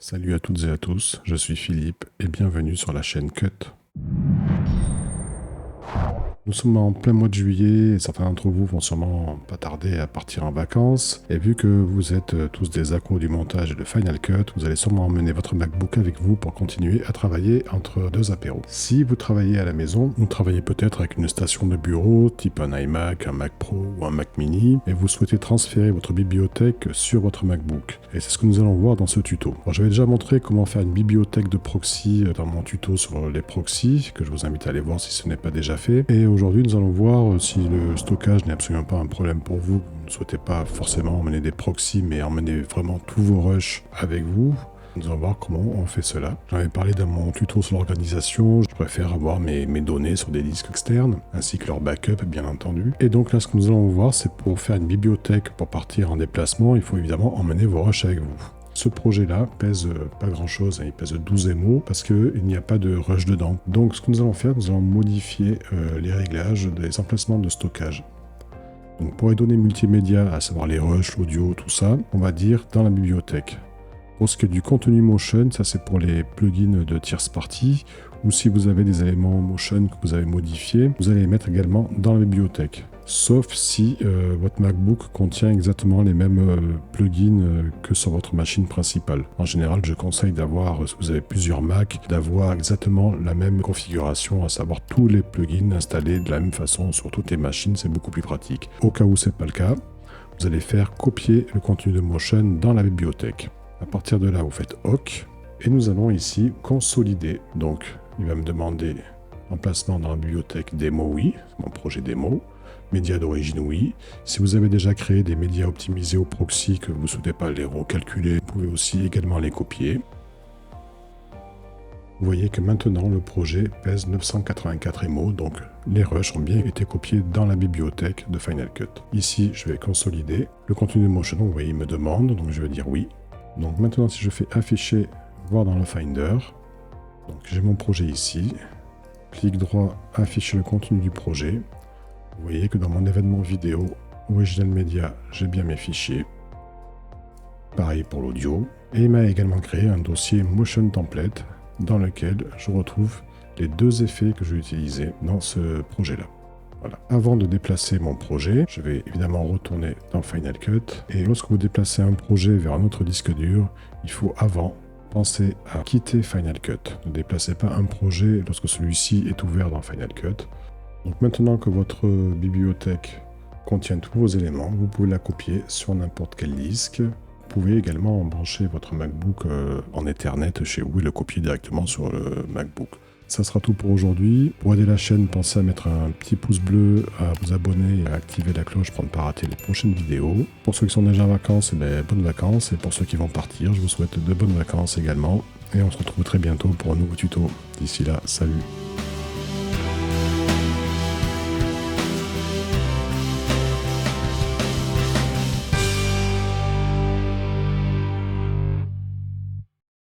Salut à toutes et à tous, je suis Philippe et bienvenue sur la chaîne Cut. Nous sommes en plein mois de juillet et certains d'entre vous vont sûrement pas tarder à partir en vacances. Et vu que vous êtes tous des accros du montage et de Final Cut, vous allez sûrement emmener votre MacBook avec vous pour continuer à travailler entre deux apéros. Si vous travaillez à la maison, vous travaillez peut-être avec une station de bureau type un iMac, un Mac Pro ou un Mac Mini et vous souhaitez transférer votre bibliothèque sur votre MacBook. Et c'est ce que nous allons voir dans ce tuto. Alors, j'avais déjà montré comment faire une bibliothèque de proxy dans mon tuto sur les proxys, que je vous invite à aller voir si ce n'est pas déjà fait. Et aujourd'hui, nous allons voir si le stockage n'est absolument pas un problème pour vous. Vous ne souhaitez pas forcément emmener des proxys, mais emmener vraiment tous vos rushs avec vous. Nous allons voir comment on fait cela. J'en avais parlé dans mon tuto sur l'organisation. Je préfère avoir mes données sur des disques externes, ainsi que leur backup, bien entendu. Et donc là, ce que nous allons voir, c'est pour faire une bibliothèque pour partir en déplacement, il faut évidemment emmener vos rushs avec vous. Ce projet-là pèse pas grand-chose, il pèse 12 MO parce qu'il n'y a pas de rush dedans. Donc ce que nous allons faire, nous allons modifier les réglages des emplacements de stockage. Donc pour les données multimédia, à savoir les rushs, l'audio, tout ça, on va dire dans la bibliothèque. Pour ce qui est du contenu motion, ça c'est pour les plugins de tierce partie, ou si vous avez des éléments motion que vous avez modifiés, vous allez les mettre également dans la bibliothèque. Sauf si votre MacBook contient exactement les mêmes plugins que sur votre machine principale. En général, je conseille d'avoir, si vous avez plusieurs Mac, d'avoir exactement la même configuration, à savoir tous les plugins installés de la même façon sur toutes les machines, c'est beaucoup plus pratique. Au cas où c'est pas le cas, vous allez faire copier le contenu de Motion dans la bibliothèque. À partir de là, vous faites OK, et nous allons ici consolider. Donc, il va me demander emplacement dans la bibliothèque démo, oui, mon projet démo. Médias d'origine, oui. Si vous avez déjà créé des médias optimisés au proxy que vous ne souhaitez pas les recalculer, vous pouvez aussi également les copier. Vous voyez que maintenant le projet pèse 984 MO, donc les rushs ont bien été copiés dans la bibliothèque de Final Cut. Ici, je vais consolider. Le contenu de Motion, vous voyez, il me demande, donc je vais dire oui. Donc maintenant, si je fais afficher, voir dans le Finder, donc j'ai mon projet ici. Clic droit, afficher le contenu du projet. Vous voyez que dans mon événement vidéo Original Media, j'ai bien mes fichiers. Pareil pour l'audio. Et il m'a également créé un dossier Motion Template dans lequel je retrouve les deux effets que je vais utiliser dans ce projet-là. Voilà. Avant de déplacer mon projet, je vais évidemment retourner dans Final Cut. Et lorsque vous déplacez un projet vers un autre disque dur, il faut avant penser à quitter Final Cut. Ne déplacez pas un projet lorsque celui-ci est ouvert dans Final Cut. Donc maintenant que votre bibliothèque contient tous vos éléments, vous pouvez la copier sur n'importe quel disque. Vous pouvez également brancher votre MacBook en Ethernet chez vous et le copier directement sur le MacBook. Ça sera tout pour aujourd'hui. Pour aider la chaîne, pensez à mettre un petit pouce bleu, à vous abonner et à activer la cloche pour ne pas rater les prochaines vidéos. Pour ceux qui sont déjà en vacances, bonnes vacances. Et pour ceux qui vont partir, je vous souhaite de bonnes vacances également. Et on se retrouve très bientôt pour un nouveau tuto. D'ici là, salut!